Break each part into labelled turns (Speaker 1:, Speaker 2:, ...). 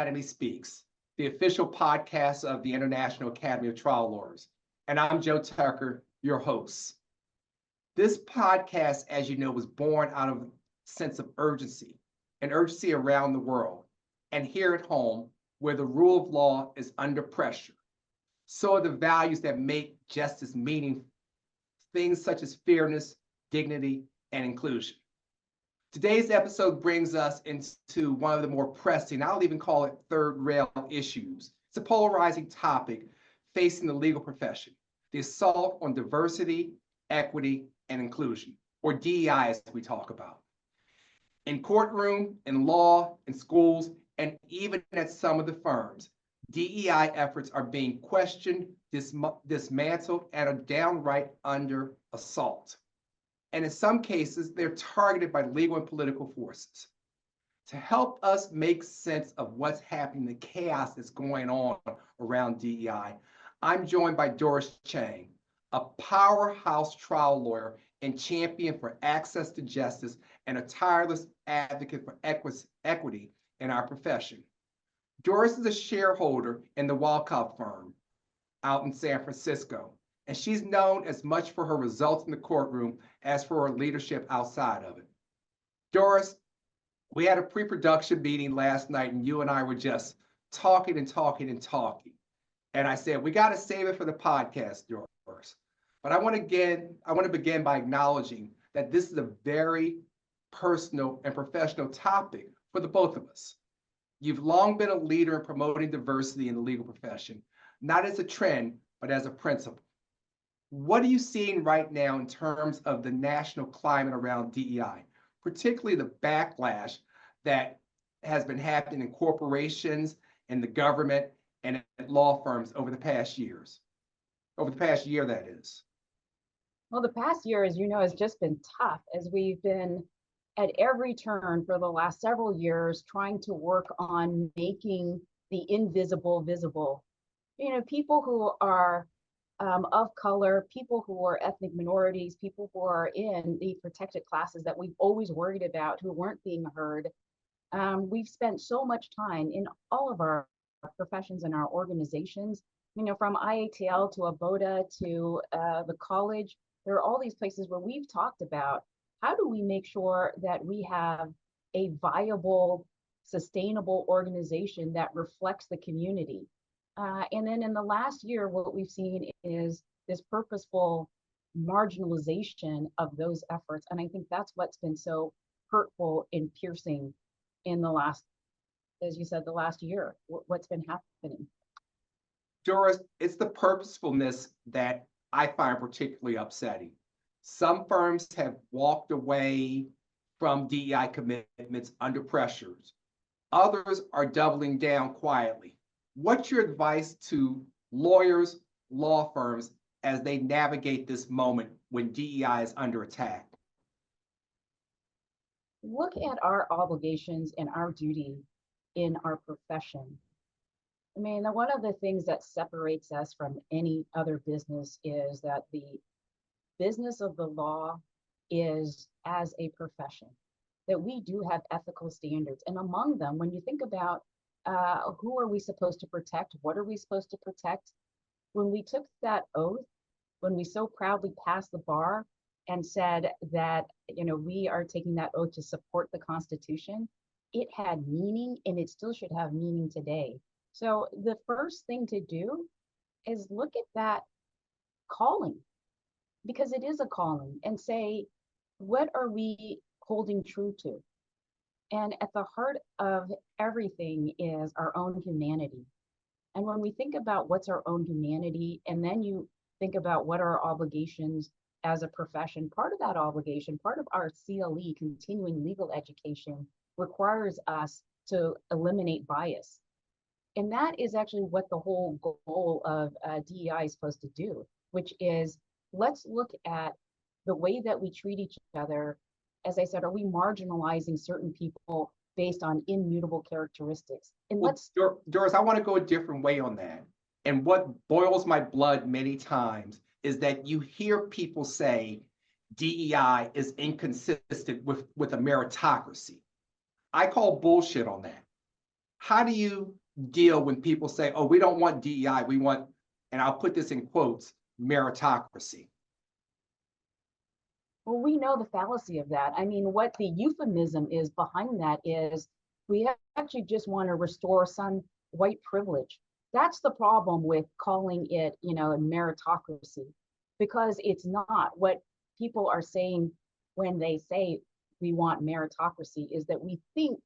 Speaker 1: Academy Speaks, the official podcast of the International Academy of Trial Lawyers. And I'm Joe Tucker, your host. This podcast, as you know, was born out of a sense of urgency, an urgency around the world, and here at home, where the rule of law is under pressure. So are the values that make justice meaningful, things such as fairness, dignity, and inclusion. Today's episode brings us into one of the more pressing, I'll even call it third rail issues. It's a polarizing topic facing the legal profession, the assault on diversity, equity, and inclusion, or DEI as we talk about. In courtroom, in law, in schools, and even at some of the firms, DEI efforts are being questioned, dismantled, and are downright under assault. And in some cases, they're targeted by legal and political forces. To help us make sense of what's happening, the chaos that's going on around DEI, I'm joined by Doris Cheng, a powerhouse trial lawyer and champion for access to justice and a tireless advocate for equity in our profession. Doris is a shareholder in the Walkup firm out in San Francisco, and she's known as much for her results in the courtroom as for her leadership outside of it. Doris, we had a pre-production meeting last night, and you and I were just talking and talking and talking. And I said, we got to save it for the podcast, Doris. But I want to begin by acknowledging that this is a very personal and professional topic for the both of us. You've long been a leader in promoting diversity in the legal profession, not as a trend, but as a principle. What are you seeing right now in terms of the national climate around DEI, particularly the backlash that has been happening in corporations, in the government, and at law firms over the past year, that is?
Speaker 2: Well, the past year, as you know, has just been tough as we've been at every turn for the last several years trying to work on making the invisible visible. You know, people who are of color, people who are ethnic minorities, people who are in the protected classes that we've always worried about who weren't being heard. We've spent so much time in all of our professions and our organizations, you know, from IATL to ABOTA to the college. There are all these places where we've talked about how do we make sure that we have a viable, sustainable organization that reflects the community. And then in the last year, what we've seen is this purposeful marginalization of those efforts. And I think that's what's been so hurtful and piercing in the last, as you said, the last year, what's been happening.
Speaker 1: Doris, it's the purposefulness that I find particularly upsetting. Some firms have walked away from DEI commitments under pressures. Others are doubling down quietly. What's your advice to lawyers, law firms, as they navigate this moment when DEI is under attack?
Speaker 2: Look at our obligations and our duty in our profession. I mean, one of the things that separates us from any other business is that the business of the law is as a profession, that we do have ethical standards. And among them, when you think about who are we supposed to protect? What are we supposed to protect? When we took that oath, when we so proudly passed the bar and said that, you know, we are taking that oath to support the Constitution, it had meaning and it still should have meaning today. So the first thing to do is look at that calling, because it is a calling, and say, what are we holding true to? And at the heart of everything is our own humanity. And when we think about what's our own humanity, and then you think about what are our obligations as a profession, part of that obligation, part of our CLE, continuing legal education, requires us to eliminate bias. And that is actually what the whole goal of DEI is supposed to do, which is let's look at the way that we treat each other. As I said, are we marginalizing certain people based on immutable characteristics? And
Speaker 1: Doris, I want to go a different way on that. And what boils my blood many times is that you hear people say DEI is inconsistent with a meritocracy. I call bullshit on that. how do you deal when people say, oh, we don't want DEI, we want, and I'll put this in quotes, meritocracy?
Speaker 2: Well, we know the fallacy of that. I mean, what the euphemism is behind that is we actually just want to restore some white privilege. That's the problem with calling it, a meritocracy, because it's not. What people are saying when they say we want meritocracy is that we think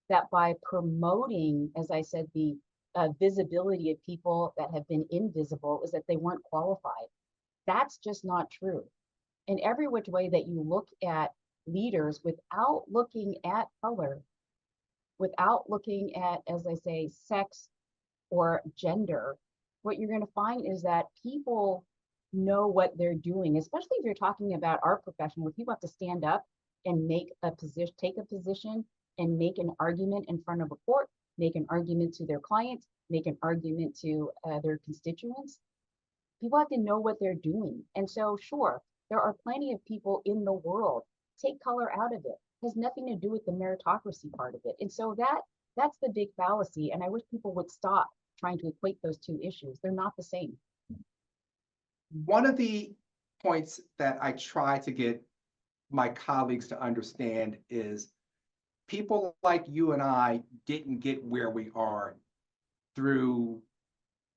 Speaker 2: that by promoting, as I said, the visibility of people that have been invisible, is that they weren't qualified. That's just not true. In every which way that you look at leaders without looking at color, without looking at, as I say, sex or gender, what you're going to find is that people know what they're doing, especially if you're talking about our profession where people have to stand up and make a position, take a position and make an argument in front of a court, make an argument to their clients, make an argument to their constituents. People have to know what they're doing. And so, sure, there are plenty of people in the world. Take color out of it. It has nothing to do with the meritocracy part of it. And so that's the big fallacy. And I wish people would stop trying to equate those two issues. They're not the same.
Speaker 1: One of the points that I try to get my colleagues to understand is people like you and I didn't get where we are through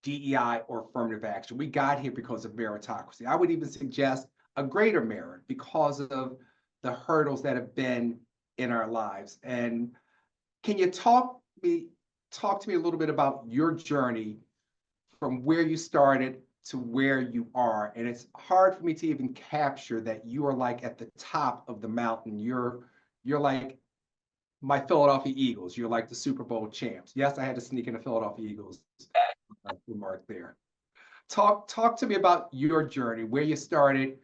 Speaker 1: DEI or affirmative action. We got here because of meritocracy. I would even suggest a greater merit because of the hurdles that have been in our lives. And can you talk to me a little bit about your journey from where you started to where you are? And it's hard for me to even capture that you are like at the top of the mountain. You're like my Philadelphia Eagles. You're like the Super Bowl champs. Yes, I had to sneak in the Philadelphia Eagles remark there. Talk to me about your journey, where you started,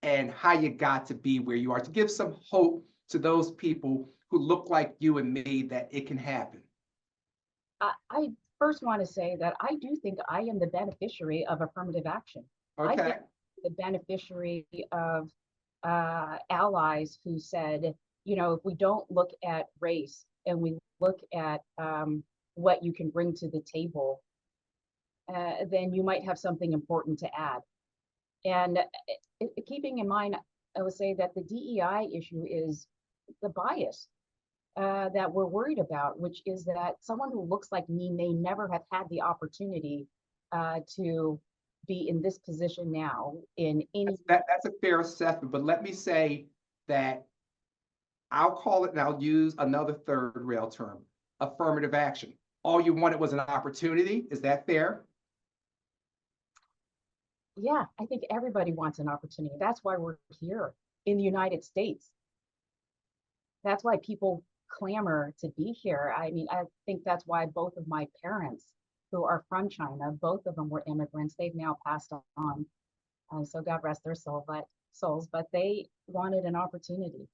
Speaker 1: and how you got to be where you are, to give some hope to those people who look like you and me that it can happen.
Speaker 2: I first want to say that I do think I am the beneficiary of affirmative action. I
Speaker 1: Okay.
Speaker 2: think the beneficiary of allies who said, if we don't look at race and we look at what you can bring to the table, then you might have something important to add. And keeping in mind, I would say that the DEI issue is the bias that we're worried about, which is that someone who looks like me may never have had the opportunity to be in this position now in any.
Speaker 1: That's a fair assessment, but let me say that I'll call it, and I'll use another third rail term, affirmative action. All you wanted was an opportunity. Is that fair?
Speaker 2: Yeah, I think everybody wants an opportunity. That's why we're here in the United States. That's why people clamor to be here. I mean, I think that's why both of my parents, who are from China, both of them were immigrants. They've now passed on, so God rest their souls. But they wanted an opportunity.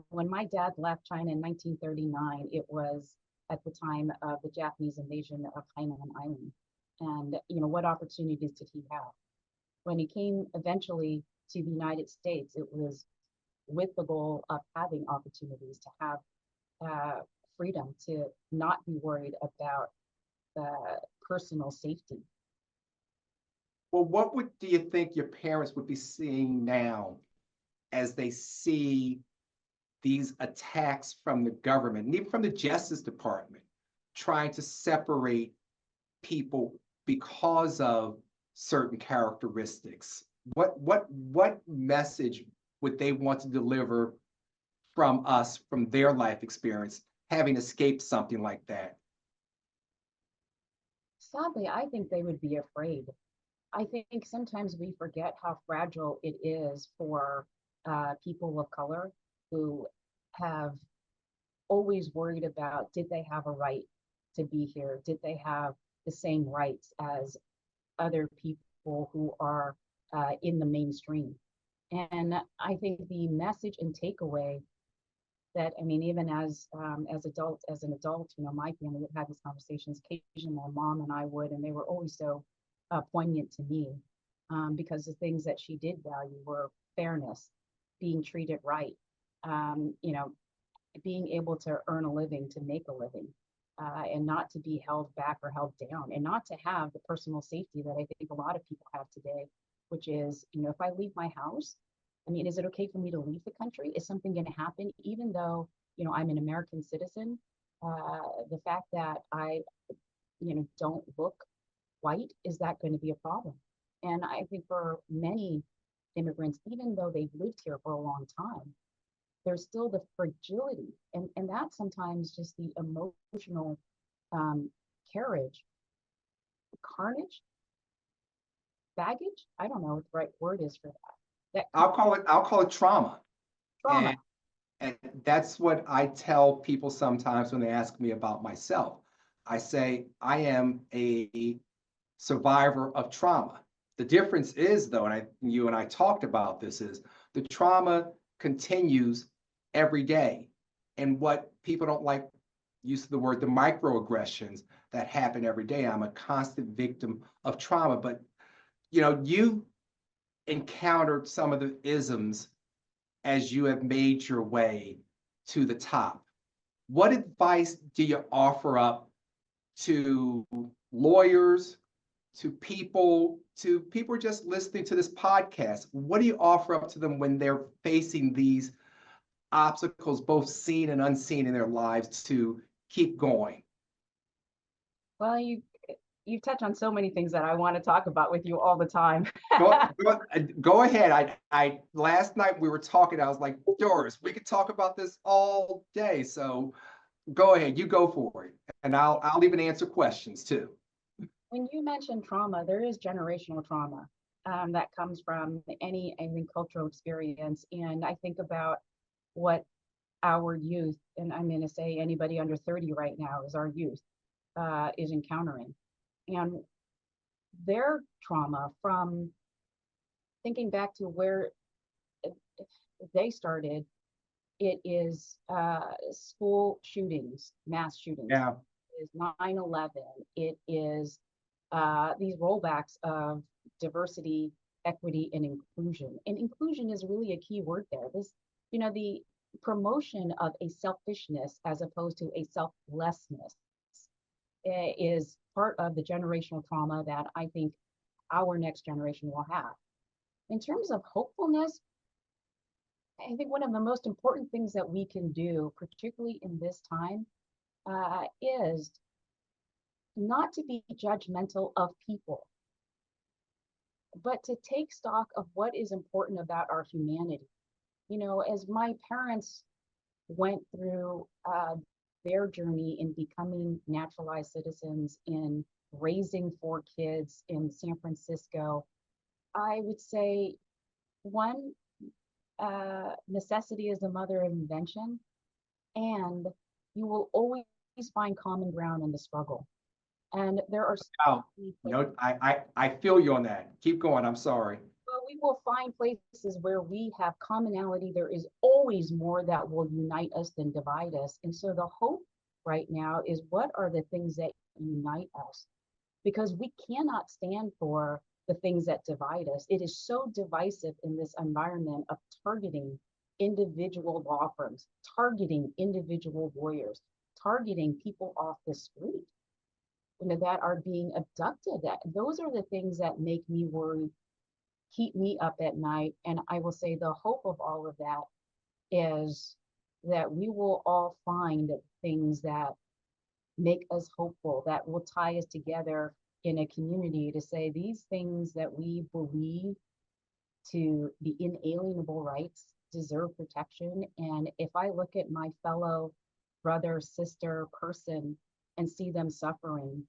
Speaker 2: When my dad left China in 1939, it was at the time of the Japanese invasion of Hainan Island. And what opportunities did he have? When he came eventually to the United States, it was with the goal of having opportunities to have freedom, to not be worried about personal safety.
Speaker 1: Well, do you think your parents would be seeing now as they see these attacks from the government and even from the Justice Department trying to separate people because of certain characteristics? What message would they want to deliver from us, from their life experience, having escaped something like that?
Speaker 2: Sadly, I think they would be afraid. I think sometimes we forget how fragile it is for people of color who have always worried about, did they have a right to be here? Did they have the same rights as other people who are in the mainstream? And I think the message and takeaway that, I mean, even as an adult, my family would have these conversations. Occasionally, my mom and I would, and they were always so poignant to me because the things that she did value were fairness, being treated right, being able to earn a living, to make a living. and not to be held back or held down, and not to have the personal safety that I think a lot of people have today, which is, if I leave my house, I mean, is it okay for me to leave the country? Is something going to happen, even though, I'm an American citizen? The fact that I, don't look white, is that going to be a problem? And I think for many immigrants, even though they've lived here for a long time, there's still the fragility, and that sometimes just the emotional carriage, carnage, baggage. I don't know what the right word is for that.
Speaker 1: I'll call it trauma.
Speaker 2: Trauma.
Speaker 1: And that's what I tell people sometimes when they ask me about myself. I say I am a survivor of trauma. The difference is, though, and you and I talked about this, is the trauma continues every day. And what people don't like, use of the word, the microaggressions that happen every day. I'm a constant victim of trauma. But, you encountered some of the isms as you have made your way to the top. What advice do you offer up to lawyers, to people just listening to this podcast? What do you offer up to them when they're facing these obstacles, both seen and unseen in their lives, to keep going?
Speaker 2: Well, you touch on so many things that I want to talk about with you all the time.
Speaker 1: Go ahead. I last night we were talking, I was like, Doris, we could talk about this all day. So go ahead, you go for it. And I'll even answer questions too.
Speaker 2: When you mention trauma, there is generational trauma that comes from any cultural experience. And I think about what our youth, and I'm going to say anybody under 30 right now is our youth, is encountering. And their trauma, from thinking back to where they started, it is school shootings, mass shootings.
Speaker 1: Yeah.
Speaker 2: It is 9/11. It is these rollbacks of diversity, equity, and inclusion. And inclusion is really a key word there. The promotion of a selfishness as opposed to a selflessness is part of the generational trauma that I think our next generation will have. In terms of hopefulness, I think one of the most important things that we can do, particularly in this time, is not to be judgmental of people, but to take stock of what is important about our humanity. As my parents went through their journey in becoming naturalized citizens, in raising 4 kids in San Francisco, I would say, one, necessity is the mother of invention, and you will always find common ground in the struggle. And there are
Speaker 1: I feel you on that. Keep going. I'm sorry.
Speaker 2: Well, we will find places where we have commonality. There is always more that will unite us than divide us. And so the hope right now is, what are the things that unite us? Because we cannot stand for the things that divide us. It is so divisive in this environment of targeting individual law firms, targeting individual lawyers, targeting people off the street, that are being abducted. Those are the things that make me worry, keep me up at night. And I will say the hope of all of that is that we will all find things that make us hopeful, that will tie us together in a community to say these things that we believe to be inalienable rights deserve protection. And if I look at my fellow brother, sister, person and see them suffering,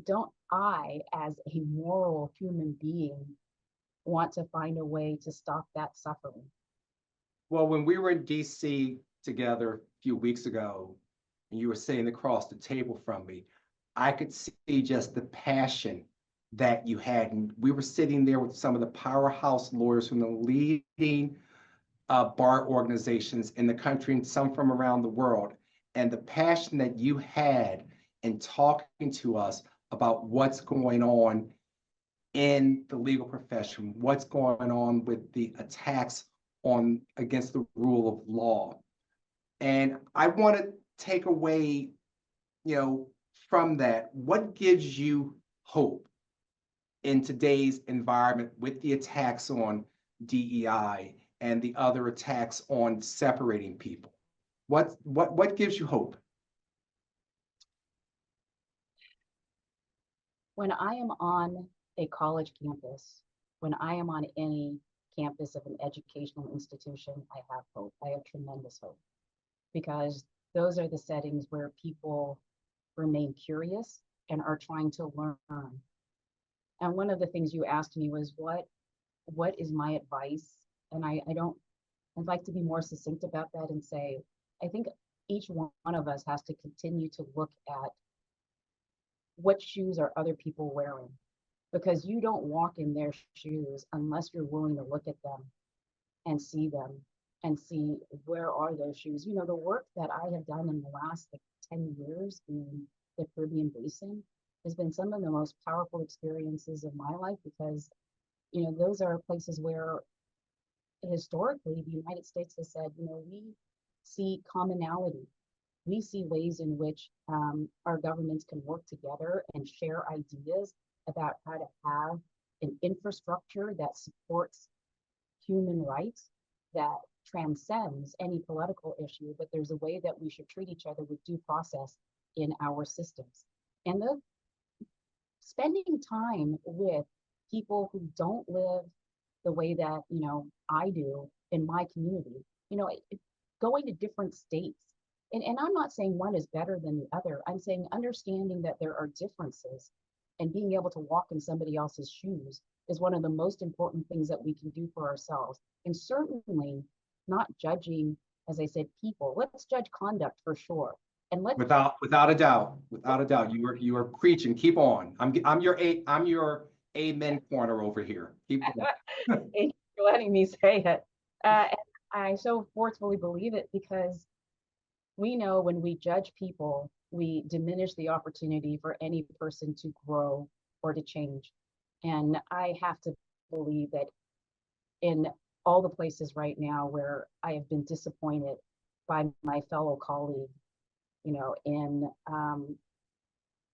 Speaker 2: don't I, as a moral human being, want to find a way to stop that suffering?
Speaker 1: Well, when we were in DC together a few weeks ago, and you were sitting across the table from me, I could see just the passion that you had. And we were sitting there with some of the powerhouse lawyers from the leading bar organizations in the country and some from around the world. And the passion that you had in talking to us about what's going on in the legal profession, what's going on with the attacks against the rule of law. And I want to take away you know, from that, what gives you hope in today's environment with the attacks on DEI and the other attacks on separating people? What gives you hope?
Speaker 2: When I am on a college campus, when I am on any campus of an educational institution, I have hope. I have tremendous hope because those are the settings where people remain curious and are trying to learn. And one of the things you asked me was what is my advice? And I don't, I'd like to be more succinct about that and say, I think each one of us has to continue to look at what shoes are other people wearing, because you don't walk in their shoes unless you're willing to look at them and see where are those shoes. You know, the work that I have done in the last 10 years in the Caribbean basin has been some of the most powerful experiences of my life, because you know those are places where historically the United States has said, you know, we see commonality. We see ways in which our governments can work together and share ideas about how to have an infrastructure that supports human rights, that transcends any political issue, but there's a way that we should treat each other with due process in our systems. And the spending time with people who don't live the way that, you know, I do in my community, you know, going to different states. And I'm not saying one is better than the other. I'm saying understanding that there are differences and being able to walk in somebody else's shoes is one of the most important things that we can do for ourselves. And certainly not judging, as I said, people. Let's judge conduct for sure. And let's
Speaker 1: Without a doubt, you are preaching. Keep on. I'm your amen corner over here. Keep on.
Speaker 2: thank you for letting me say it. And I so forcefully believe it because we know when we judge people, we diminish the opportunity for any person to grow or to change. And I have to believe that in all the places right now where I have been disappointed by my fellow colleague, you know, in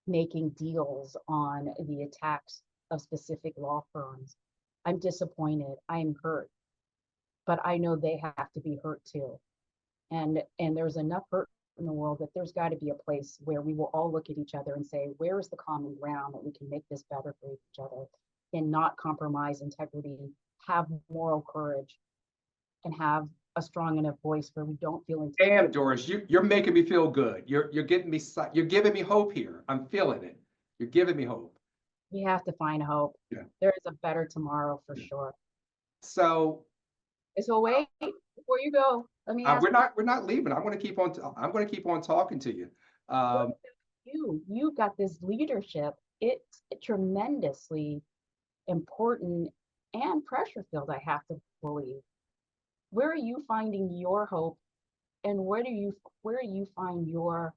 Speaker 2: making deals on the attacks of specific law firms, I'm disappointed. I'm hurt, but I know they have to be hurt too. And there's enough hurt in the world that there's got to be a place where we will all look at each other and say, where is the common ground that we can make this better for each other and not compromise integrity, have moral courage, and have a strong enough voice where we don't feel
Speaker 1: Damn, Doris, you're making me feel good. You're giving me hope here. I'm feeling it. You're giving me hope.
Speaker 2: we have to find hope.
Speaker 1: Yeah.
Speaker 2: There is a better tomorrow for sure.
Speaker 1: So
Speaker 2: So wait, before you go, let me ask
Speaker 1: we're not leaving. I'm going to keep on talking to you.
Speaker 2: you've got this leadership. It's tremendously important and pressure filled, I have to believe. Where are you finding your hope, and where do you find your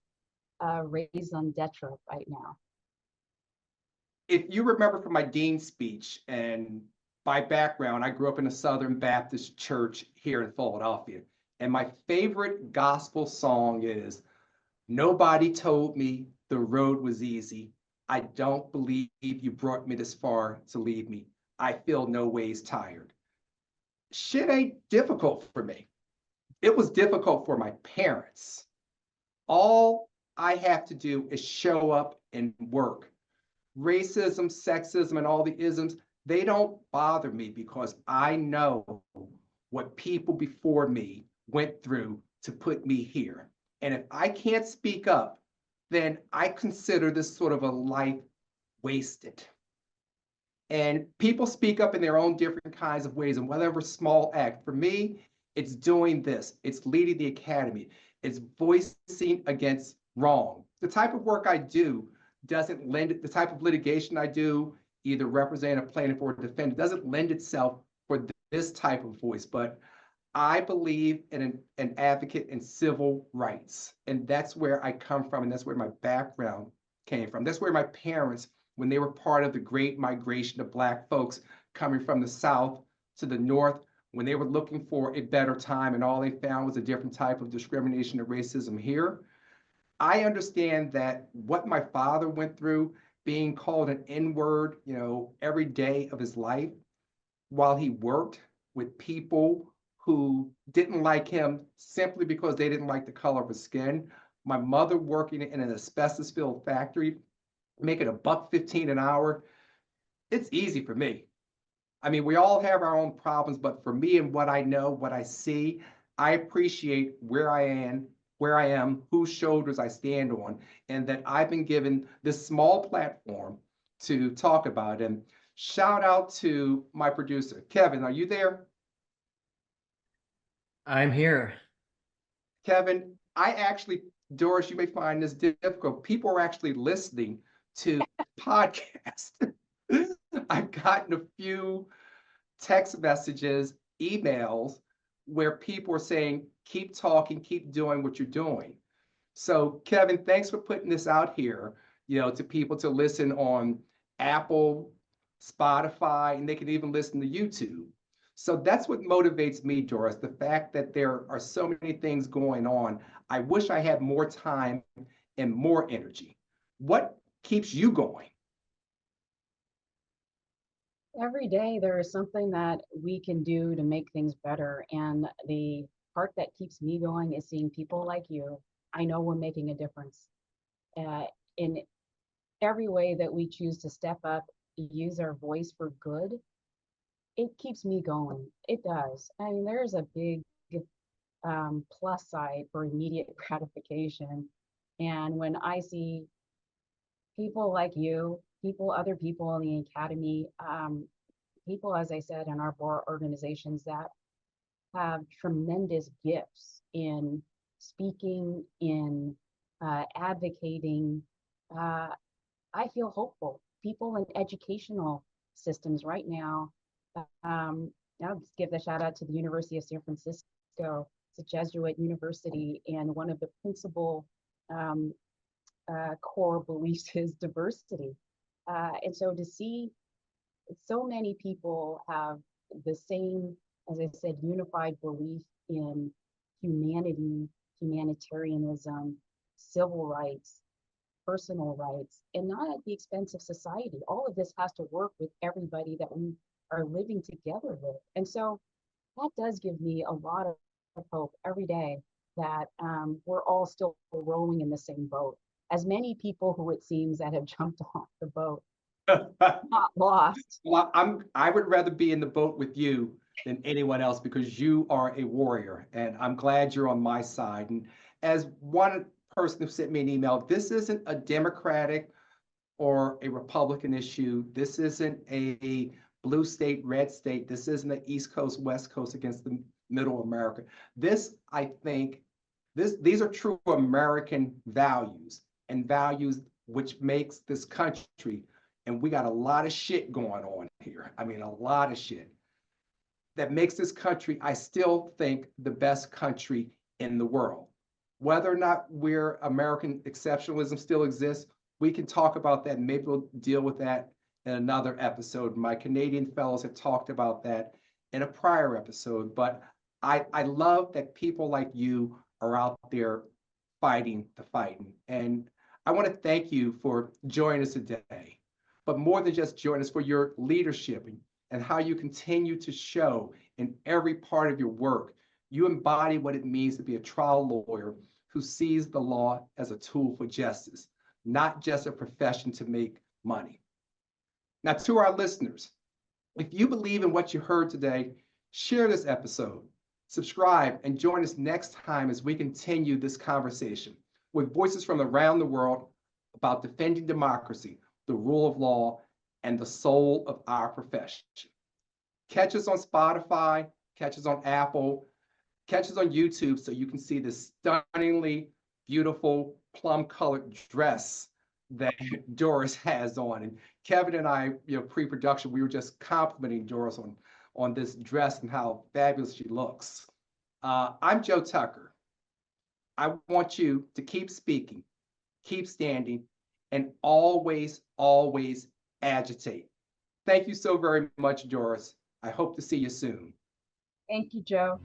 Speaker 2: raison d'etre right now?
Speaker 1: If you remember from my dean's speech, and by background, I grew up in a Southern Baptist church here in Philadelphia. And my favorite gospel song is, "Nobody told me the road was easy. I don't believe you brought me this far to leave me. I feel no ways tired." Shit ain't difficult for me. It was difficult for my parents. All I have to do is show up and work. Racism, sexism, and all the isms, they don't bother me because I know what people before me went through to put me here. And if I can't speak up, then I consider this sort of a life wasted. And people speak up in their own different kinds of ways, and whatever small act. For me, it's doing this. It's leading the academy. It's voicing against wrong. The type of work I do doesn't lend it, the type of litigation I do, either represent a plaintiff or a defendant, doesn't lend itself for this type of voice. But I believe in an advocate in civil rights. And that's where I come from, and that's where my background came from. That's where my parents, when they were part of the great migration of Black folks coming from the South to the North, when they were looking for a better time and all they found was a different type of discrimination and racism here, I understand that what my father went through, being called an N-word, every day of his life while he worked with people who didn't like him simply because they didn't like the color of his skin. My mother working in an asbestos-filled factory, making $1.15 an hour. It's easy for me. I mean, we all have our own problems, but for me and what I know, what I see, I appreciate where I am, whose shoulders I stand on, and that I've been given this small platform to talk about. And shout out to my producer, Kevin. Are you there?
Speaker 3: I'm here.
Speaker 1: Kevin, Doris, you may find this difficult. People are actually listening to podcasts. I've gotten a few text messages, emails where people are saying, keep talking, keep doing what you're doing. So, Kevin, thanks for putting this out here, to people to listen on Apple, Spotify, and they can even listen to YouTube. So that's what motivates me, Doris, the fact that there are so many things going on. I wish I had more time and more energy. What keeps you going?
Speaker 2: Every day there is something that we can do to make things better. And the part that keeps me going is seeing people like you. I know we're making a difference in every way that we choose to step up, use our voice for good. It keeps me going. It does. I mean, there's a big plus side for immediate gratification. And when I see people like you, other people in the academy, people, as I said, in our board organizations that have tremendous gifts in speaking, in advocating, I feel hopeful. People in educational systems right now, I'll just give the shout out to the University of San Francisco. It's a Jesuit university, and one of the principal core beliefs is diversity. And so to see so many people have the same, as I said, unified belief in humanity, humanitarianism, civil rights, personal rights, and not at the expense of society. All of this has to work with everybody that we are living together with. And so that does give me a lot of hope every day that we're all still rowing in the same boat. As many people who it seems that have jumped off the boat, not lost.
Speaker 1: Well, I would rather be in the boat with you than anyone else because you are a warrior, and I'm glad you're on my side. And as one person who sent me an email, this isn't a Democratic or a Republican issue. This isn't a blue state, red state. This isn't the East Coast, West Coast against the middle America. These are true American values and values which makes this country. And we got a lot of shit going on here. I mean, a lot of shit that makes this country, I still think, the best country in the world. Whether or not American exceptionalism still exists, we can talk about that. Maybe we'll deal with that in another episode. My Canadian fellows have talked about that in a prior episode, but I love that people like you are out there fighting the fighting. And I want to thank you for joining us today, but more than just joining us, for your leadership and how you continue to show in every part of your work. You embody what it means to be a trial lawyer who sees the law as a tool for justice, not just a profession to make money. Now, to our listeners, if you believe in what you heard today, share this episode, subscribe, and join us next time as we continue this conversation with voices from around the world about defending democracy, the rule of law, and the soul of our profession. Catch us on Spotify, catch us on Apple, catch us on YouTube so you can see this stunningly beautiful plum-colored dress that Doris has on. And Kevin and I, pre-production, we were just complimenting Doris on this dress and how fabulous she looks. I'm Joe Tucker. I want you to keep speaking, keep standing, and always, always agitate. Thank you so very much, Doris. I hope to see you soon.
Speaker 2: Thank you, Joe.